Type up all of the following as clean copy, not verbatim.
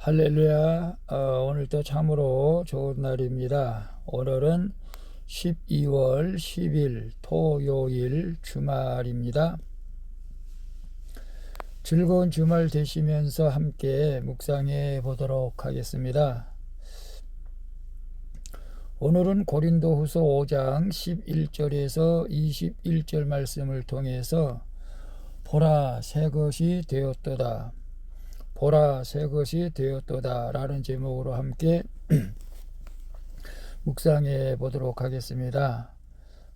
할렐루야. 오늘도 참으로 좋은 날입니다. 오늘은 12월 10일 토요일 주말입니다. 즐거운 주말 되시면서 함께 묵상해 보도록 하겠습니다. 오늘은 고린도후서 5장 11절에서 21절 말씀을 통해서 보라 새 것이 되었도다, 보라 새 것이 되었도다 라는 제목으로 함께 묵상해 보도록 하겠습니다.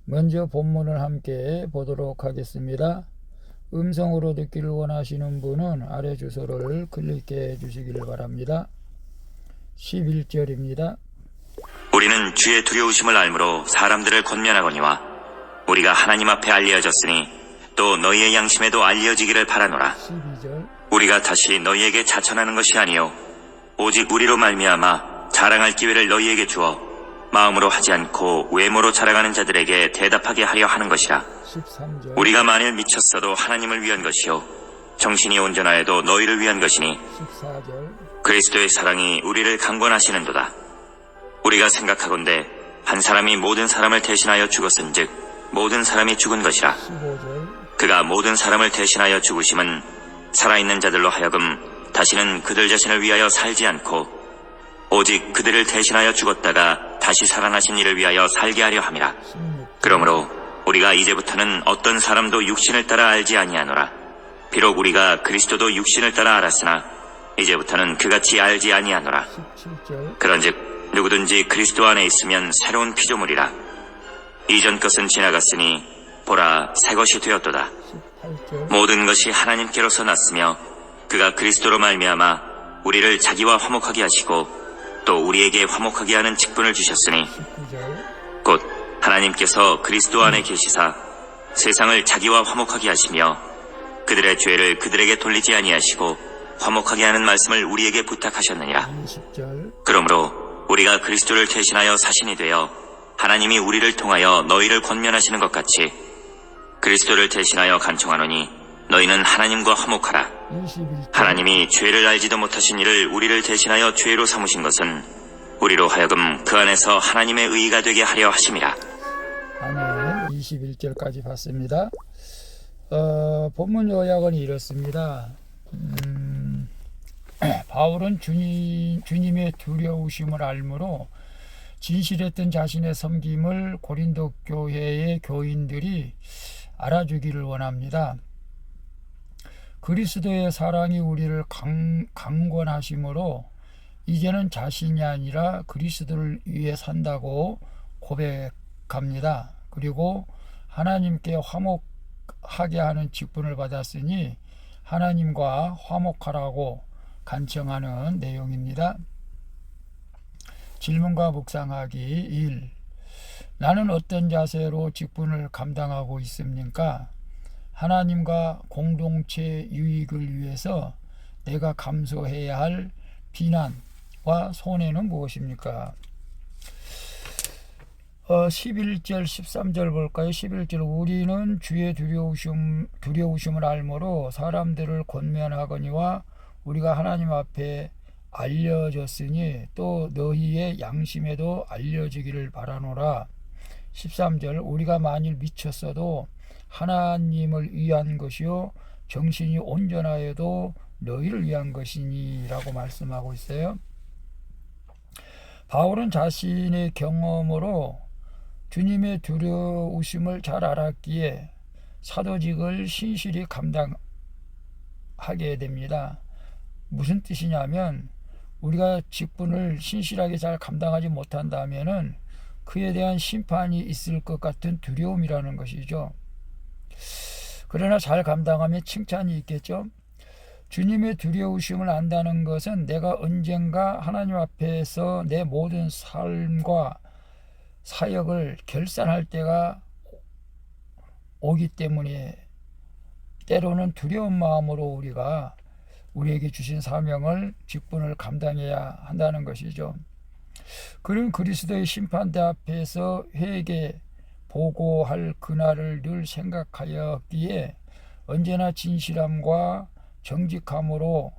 먼저 본문을 함께 보도록 하겠습니다. 음성으로 듣기를 원하시는 분은 아래 주소를 클릭해 주시기를 바랍니다. 11절입니다. 우리는 주의 두려우심을 알므로 사람들을 권면하거니와 우리가 하나님 앞에 알려졌으니 또 너희의 양심에도 알려지기를 바라노라. 12절. 우리가 다시 너희에게 자천하는 것이 아니요 오직 우리로 말미암아 자랑할 기회를 너희에게 주어 마음으로 하지 않고 외모로 자랑하는 자들에게 대답하게 하려 하는 것이라. 13절. 우리가 만일 미쳤어도 하나님을 위한 것이요 정신이 온전하여도 너희를 위한 것이니 14절. 그리스도의 사랑이 우리를 강권하시는도다. 우리가 생각하건대 한 사람이 모든 사람을 대신하여 죽었은즉 모든 사람이 죽은 것이라. 15절. 그가 모든 사람을 대신하여 죽으심은 살아있는 자들로 하여금 다시는 그들 자신을 위하여 살지 않고 오직 그들을 대신하여 죽었다가 다시 살아나신 이를 위하여 살게 하려 함이라. 16절. 그러므로 우리가 이제부터는 어떤 사람도 육신을 따라 알지 아니하노라. 비록 우리가 그리스도도 육신을 따라 알았으나 이제부터는 그같이 알지 아니하노라. 17절. 그런즉 누구든지 그리스도 안에 있으면 새로운 피조물이라. 이전 것은 지나갔으니 보라 새 것이 되었도다. 18절. 모든 것이 하나님께로서 났으며 그가 그리스도로 말미암아 우리를 자기와 화목하게 하시고 또 우리에게 화목하게 하는 직분을 주셨으니 19절. 곧 하나님께서 그리스도 안에 계시사 세상을 자기와 화목하게 하시며 그들의 죄를 그들에게 돌리지 아니하시고 화목하게 하는 말씀을 우리에게 부탁하셨느니라. 20절. 그러므로 우리가 그리스도를 대신하여 사신이 되어 하나님이 우리를 통하여 너희를 권면하시는 것 같이 그리스도를 대신하여 간청하노니 너희는 하나님과 화목하라. 21절. 하나님이 죄를 알지도 못하신 이를 우리를 대신하여 죄로 삼으신 것은 우리로 하여금 그 안에서 하나님의 의의가 되게 하려 하심이라. 아멘. 21절까지 봤습니다. 본문 요약은 이렇습니다. 바울은 주님의 두려우심을 알므로 진실했던 자신의 섬김을 고린도 교회의 교인들이 알아주기를 원합니다. 그리스도의 사랑이 우리를 강권하심으로 이제는 자신이 아니라 그리스도를 위해 산다고 고백합니다. 그리고 하나님께 화목하게 하는 직분을 받았으니 하나님과 화목하라고 간청하는 내용입니다. 질문과 묵상하기 1. 나는 어떤 자세로 직분을 감당하고 있습니까? 하나님과 공동체 유익을 위해서 내가 감수해야 할 비난과 손해는 무엇입니까? 11절 13절 볼까요? 11절. 우리는 주의 두려우심을 알므로 사람들을 권면하거니와 우리가 하나님 앞에 알려졌으니 또 너희의 양심에도 알려지기를 바라노라. 13절. 우리가 만일 미쳤어도 하나님을 위한 것이요 정신이 온전하여도 너희를 위한 것이니 라고 말씀하고 있어요. 바울은 자신의 경험으로 주님의 두려우심을 잘 알았기에 사도직을 신실히 감당하게 됩니다. 무슨 뜻이냐면 우리가 직분을 신실하게 잘 감당하지 못한다면은 그에 대한 심판이 있을 것 같은 두려움이라는 것이죠. 그러나 잘 감당하면 칭찬이 있겠죠. 주님의 두려우심을 안다는 것은 내가 언젠가 하나님 앞에서 내 모든 삶과 사역을 결산할 때가 오기 때문에 때로는 두려운 마음으로 우리에게 주신 사명을 직분을 감당해야 한다는 것이죠. 그런 그리스도의 심판대 앞에서 회개 보고할 그날을 늘 생각하였기에 언제나 진실함과 정직함으로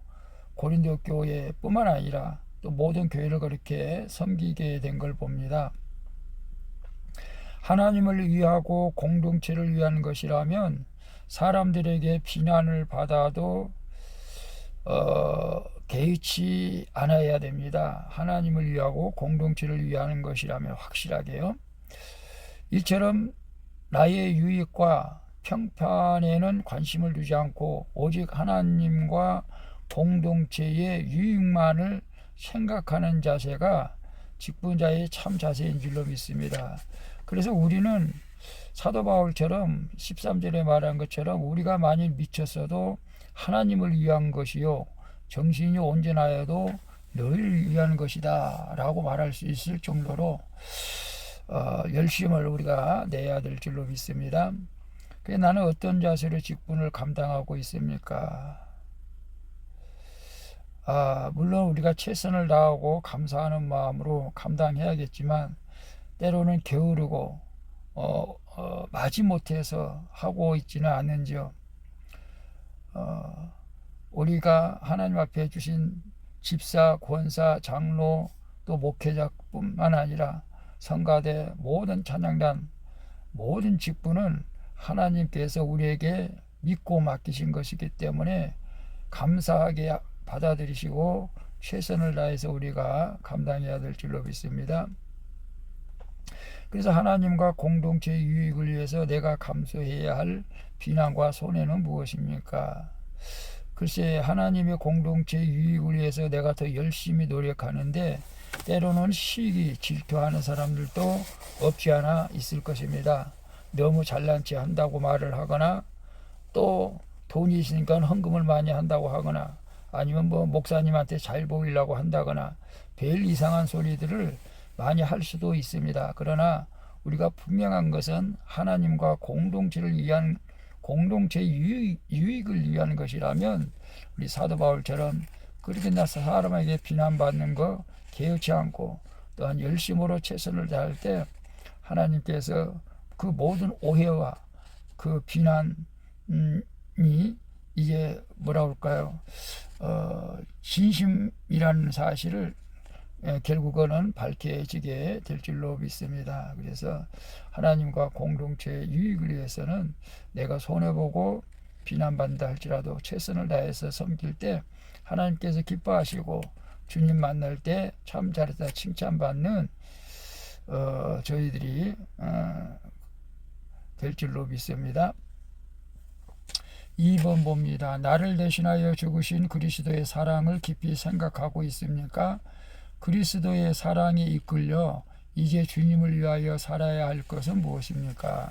고린도 교회뿐만 아니라 또 모든 교회를 그렇게 섬기게 된 걸 봅니다. 하나님을 위하고 공동체를 위한 것이라면 사람들에게 비난을 받아도 개의치 않아야 됩니다. 하나님을 위하고 공동체를 위하는 것이라면 확실하게요. 이처럼 나의 유익과 평판에는 관심을 두지 않고 오직 하나님과 공동체의 유익만을 생각하는 자세가 직분자의 참 자세인 줄로 믿습니다. 그래서 우리는 사도 바울처럼 13절에 말한 것처럼 우리가 만일 미쳤어도 하나님을 위한 것이요 정신이 온전하여도 너희를 위한 것이다 라고 말할 수 있을 정도로 열심을 우리가 내야 될 줄로 믿습니다. 그래서 나는 어떤 자세로 직분을 감당하고 있습니까? 물론 우리가 최선을 다하고 감사하는 마음으로 감당해야겠지만 때로는 게으르고 마지못해서 하고 있지는 않는지요. 우리가 하나님 앞에 주신 집사, 권사, 장로 또 목회자뿐만 아니라 성가대 모든 찬양단 모든 직분은 하나님께서 우리에게 믿고 맡기신 것이기 때문에 감사하게 받아들이시고 최선을 다해서 우리가 감당해야 될 줄로 믿습니다. 그래서 하나님과 공동체의 유익을 위해서 내가 감수해야 할 비난과 손해는 무엇입니까? 글쎄 하나님의 공동체의 유익을 위해서 내가 더 열심히 노력하는데 때로는 시기 질투하는 사람들도 없지 않아 있을 것입니다. 너무 잘난 체 한다고 말을 하거나 또 돈이 있으니까 헌금을 많이 한다고 하거나 아니면 목사님한테 잘 보이려고 한다거나 별 이상한 소리들을 많이 할 수도 있습니다. 그러나 우리가 분명한 것은 하나님과 공동체를 위한 공동체의 유익을 위한 것이라면 우리 사도 바울처럼 그렇게 사람에게 비난받는 거 개의치 않고 또한 열심으로 최선을 다할 때 하나님께서 그 모든 오해와 그 비난이 이게 뭐라 할까요? 진심이라는 사실을 결국은 밝혀지게 될 줄로 믿습니다. 그래서 하나님과 공동체의 유익을 위해서는 내가 손해보고 비난받는다 할지라도 최선을 다해서 섬길 때 하나님께서 기뻐하시고 주님 만날 때 참 잘했다 칭찬받는 저희들이 될 줄로 믿습니다. 2번 봅니다. 나를 대신하여 죽으신 그리스도의 사랑을 깊이 생각하고 있습니까? 그리스도의 사랑에 이끌려 이제 주님을 위하여 살아야 할 것은 무엇입니까?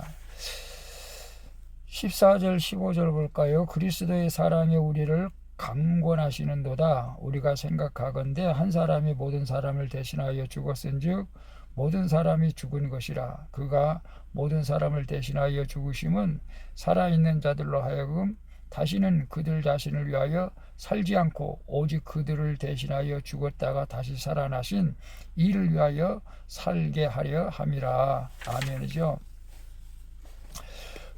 14절 15절 볼까요? 그리스도의 사랑에 우리를 강권하시는도다. 우리가 생각하건대 한 사람이 모든 사람을 대신하여 죽었은즉 모든 사람이 죽은 것이라. 그가 모든 사람을 대신하여 죽으심은 살아있는 자들로 하여금 다시는 그들 자신을 위하여 살지 않고 오직 그들을 대신하여 죽었다가 다시 살아나신 이를 위하여 살게 하려 함이라. 아멘이죠.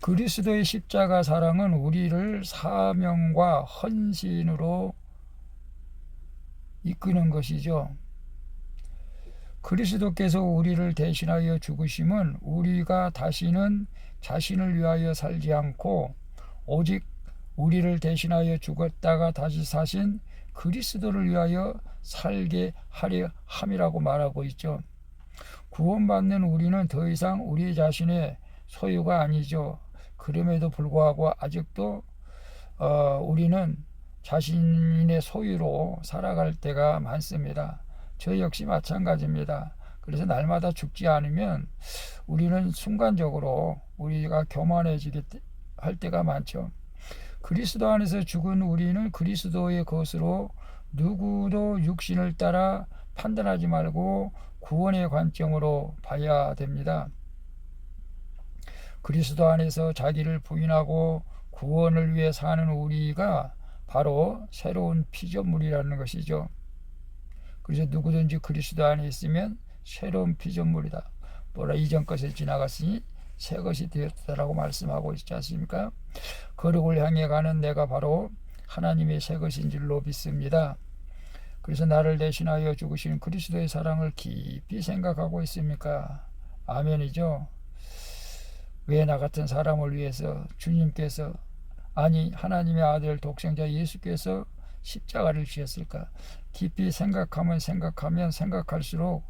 그리스도의 십자가 사랑은 우리를 사명과 헌신으로 이끄는 것이죠. 그리스도께서 우리를 대신하여 죽으심은 우리가 다시는 자신을 위하여 살지 않고 오직 우리를 대신하여 죽었다가 다시 사신 그리스도를 위하여 살게 하려 함이라고 말하고 있죠. 구원받는 우리는 더 이상 우리 자신의 소유가 아니죠. 그럼에도 불구하고 아직도 우리는 자신의 소유로 살아갈 때가 많습니다. 저 역시 마찬가지입니다. 그래서 날마다 죽지 않으면 우리는 순간적으로 우리가 교만해지게 할 때가 많죠. 그리스도 안에서 죽은 우리는 그리스도의 것으로 누구도 육신을 따라 판단하지 말고 구원의 관점으로 봐야 됩니다. 그리스도 안에서 자기를 부인하고 구원을 위해 사는 우리가 바로 새로운 피조물이라는 것이죠. 그래서 누구든지 그리스도 안에 있으면 새로운 피조물이다. 뭐라 이전 것에 지나갔으니 새 것이 되었다라고 말씀하고 있지 않습니까? 거룩을 향해 가는 내가 바로 하나님의 새 것인 줄로 믿습니다. 그래서 나를 대신하여 죽으신 그리스도의 사랑을 깊이 생각하고 있습니까? 아멘이죠. 왜 나 같은 사람을 위해서 주님께서, 아니 하나님의 아들 독생자 예수께서 십자가를 지었을까? 깊이 생각하면 생각할수록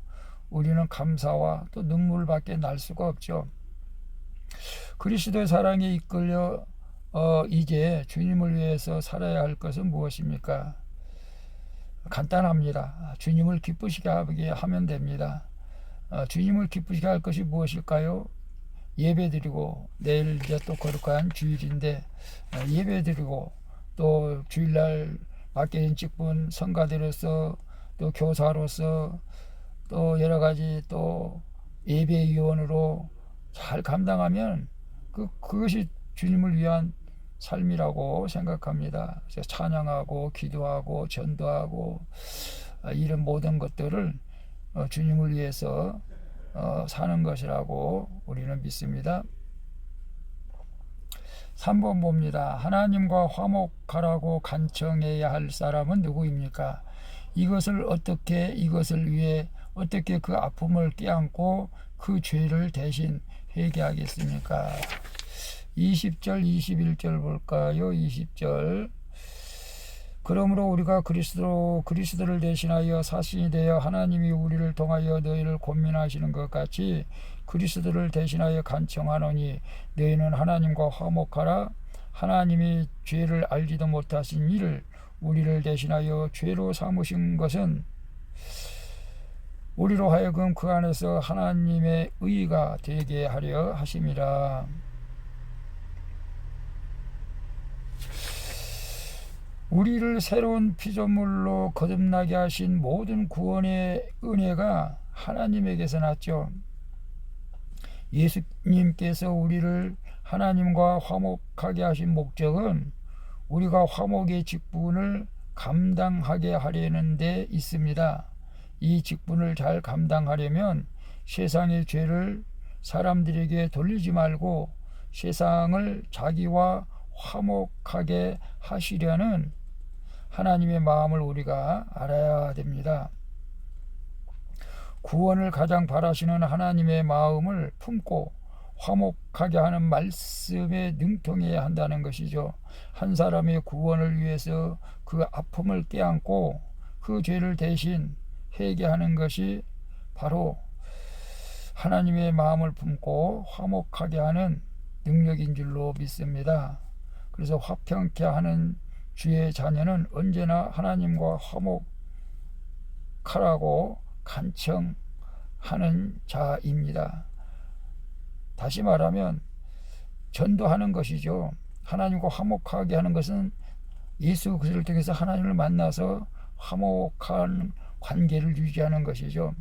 우리는 감사와 또 눈물밖에 날 수가 없죠. 그리스도의 사랑에 이끌려 이제 주님을 위해서 살아야 할 것은 무엇입니까? 간단합니다. 주님을 기쁘시게 하게 하면 됩니다. 주님을 기쁘시게 할 것이 무엇일까요? 예배드리고, 내일 이제 또 거룩한 주일인데 예배드리고, 또 주일날 맡겨진 직분 성가대로서, 또 교사로서, 또 여러 가지 또 예배위원으로 잘 감당하면 그것이 주님을 위한 삶이라고 생각합니다. 그래서 찬양하고 기도하고 전도하고 이런 모든 것들을 주님을 위해서 사는 것이라고 우리는 믿습니다. 3번 봅니다. 하나님과 화목하라고 간청해야 할 사람은 누구입니까? 이것을 위해 어떻게 그 아픔을 껴안고 그 죄를 대신 회개하겠습니까? 20절 21절 볼까요? 20절. 그러므로 우리가 그리스도를 대신하여 사신이 되어 하나님이 우리를 통하여 너희를 권면하시는 것 같이 그리스도를 대신하여 간청하노니 너희는 하나님과 화목하라. 하나님이 죄를 알지도 못하신 이를 우리를 대신하여 죄로 삼으신 것은 우리로 하여금 그 안에서 하나님의 의가 되게 하려 하심이라. 우리를 새로운 피조물로 거듭나게 하신 모든 구원의 은혜가 하나님에게서 났죠. 예수님께서 우리를 하나님과 화목하게 하신 목적은 우리가 화목의 직분을 감당하게 하려는 데 있습니다. 이 직분을 잘 감당하려면 세상의 죄를 사람들에게 돌리지 말고 세상을 자기와 화목하게 하시려는 하나님의 마음을 우리가 알아야 됩니다. 구원을 가장 바라시는 하나님의 마음을 품고 화목하게 하는 말씀에 능통해야 한다는 것이죠. 한 사람의 구원을 위해서 그 아픔을 껴안고 그 죄를 대신 회개하는 것이 바로 하나님의 마음을 품고 화목하게 하는 능력인 줄로 믿습니다. 그래서 화평케 하는 주의 자녀는 언제나 하나님과 화목하라고 간청하는 자입니다. 다시 말하면 전도하는 것이죠. 하나님과 화목하게 하는 것은 예수 그리스도를 통해서 하나님을 만나서 화목한 관계를 유지하는 것이죠.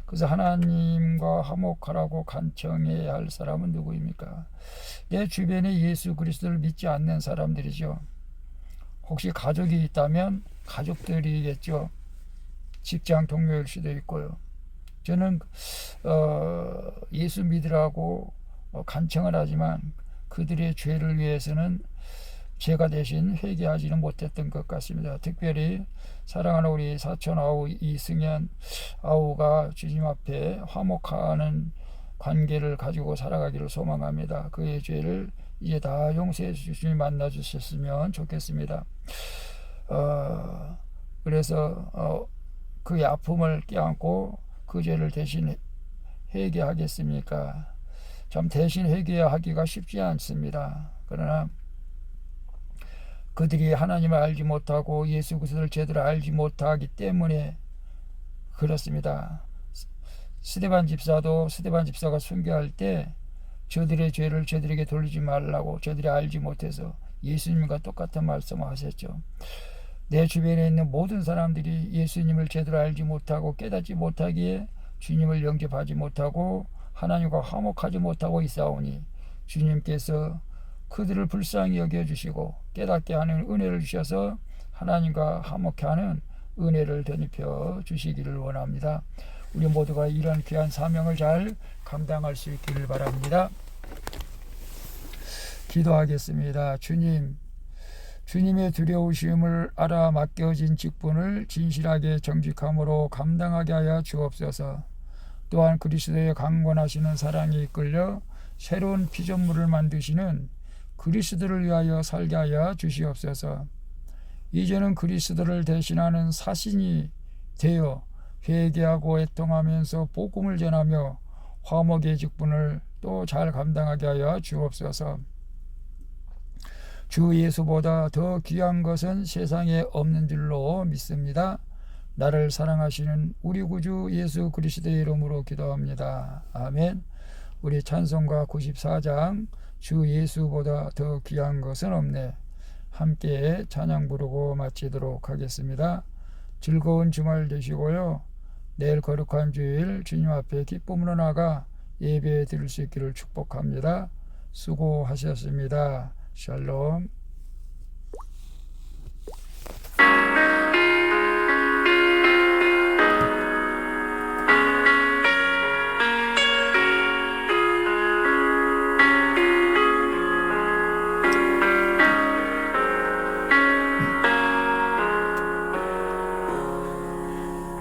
그래서 하나님과 화목하라고 간청해야 할 사람은 누구입니까? 내 주변에 예수 그리스도를 믿지 않는 사람들이죠. 혹시 가족이 있다면 가족들이겠죠. 직장 동료일 수도 있고요. 저는 예수 믿으라고 간청을 하지만 그들의 죄를 위해서는 제가 대신 회개하지는 못했던 것 같습니다. 특별히 사랑하는 우리 사촌 아우 이승현 아우가 주님 앞에 화목하는 관계를 가지고 살아가기를 소망합니다. 그의 죄를 이제 다 용서해 주시니 만나 주셨으면 좋겠습니다. 그래서 그의 아픔을 껴안고 그 죄를 대신 회개하겠습니까? 참 대신 회개하기가 쉽지 않습니다. 그러나 그들이 하나님을 알지 못하고 예수 그리스도를 제대로 알지 못하기 때문에 그렇습니다. 스데반 집사가 순교할 때 저들의 죄를 저들에게 돌리지 말라고 저들이 알지 못해서 예수님과 똑같은 말씀을 하셨죠. 내 주변에 있는 모든 사람들이 예수님을 제대로 알지 못하고 깨닫지 못하기에 주님을 영접하지 못하고 하나님과 화목하지 못하고 있사오니 주님께서 그들을 불쌍히 여겨주시고 깨닫게 하는 은혜를 주셔서 하나님과 화목케 하는 은혜를 덧입혀 주시기를 원합니다. 우리 모두가 이런 귀한 사명을 잘 감당할 수 있기를 바랍니다. 기도하겠습니다. 주님, 주님의 두려우심을 알아 맡겨진 직분을 진실하게 정직함으로 감당하게 하여 주옵소서. 또한 그리스도의 강권하시는 사랑에 이끌려 새로운 피조물을 만드시는 그리스도를 위하여 살게 하여 주시옵소서. 이제는 그리스도를 대신하는 사신이 되어 회개하고 애통하면서 복음을 전하며 화목의 직분을 또 잘 감당하게 하여 주옵소서. 주 예수보다 더 귀한 것은 세상에 없는 줄로 믿습니다. 나를 사랑하시는 우리 구주 예수 그리스도의 이름으로 기도합니다. 아멘. 우리 찬송가 94장 주 예수보다 더 귀한 것은 없네. 함께 찬양 부르고 마치도록 하겠습니다. 즐거운 주말 되시고요. 내일 거룩한 주일 주님 앞에 기쁨으로 나가 예배 드릴 수 있기를 축복합니다. 수고하셨습니다. 샬롬.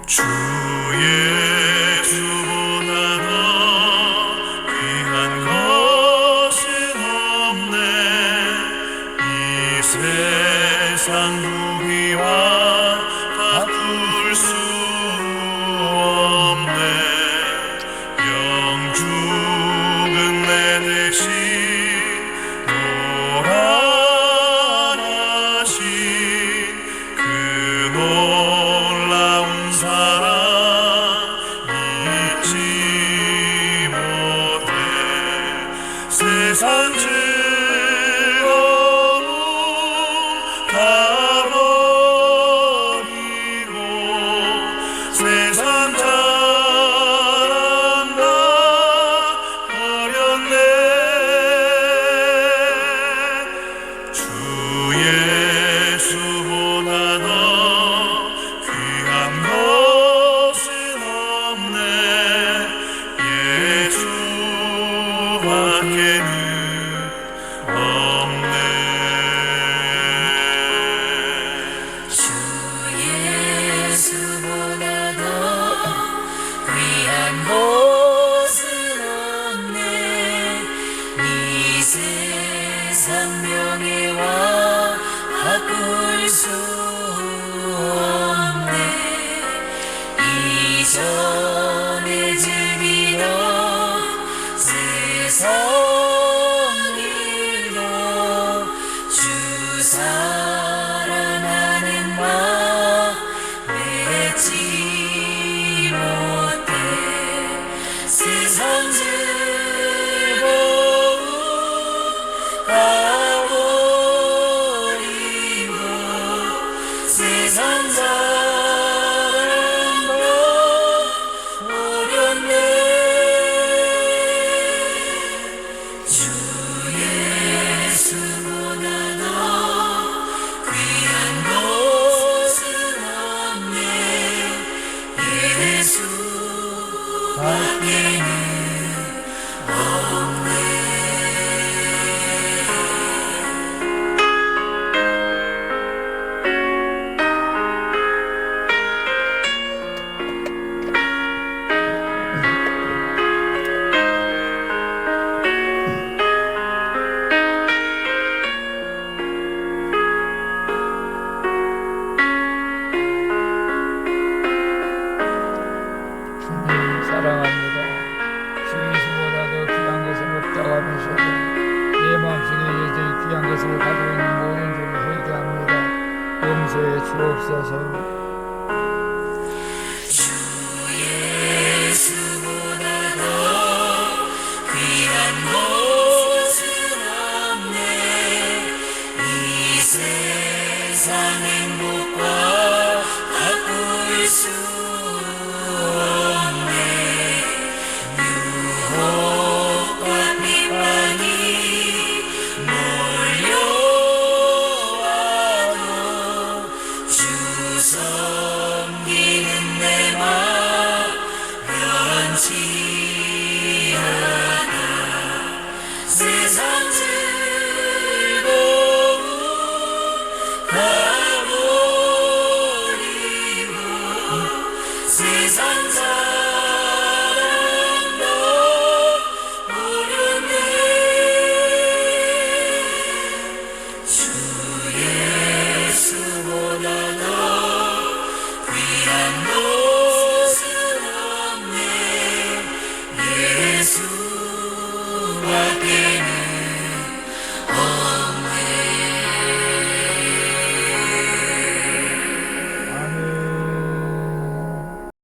주 예수보다 더 귀한 것은 없네. 이 세상 누비와 바꿀 수 없네. 영죽은 내 대신 돌아가신 그 놀라운 사랑 잊지 못해. 세상 즐거움 다 버리고 세상 자랑 다 버렸네. 주 예수보다 더 귀한 것은 없네. 예수밖에는 없네. 주 예수보다 더 귀한 것은 없네. 이 세상 명예와 바꿀 수 없네. 이전에 즐기던 세상 일도 주 사랑하는 마음 맺지 못해. 세상 즐거움 다 버리고 세상 자랑도 버렸네. 주 예수보다 더 귀한 것은 없네. 예수밖에는 없네. 주님 사랑합니다. 주 예수보다 더 귀한 것은 없다고 하면서도 내 마음속에 여전히 귀한 것을 가지고 있는 모든 줄을 회개합니다. 용서해 주옵소서. 주 예수보다 더 귀한 것은 없네. 이 세상 행복과 바꿀 수 없네. 유혹과 비판이 몰려와도 주 귀한 곳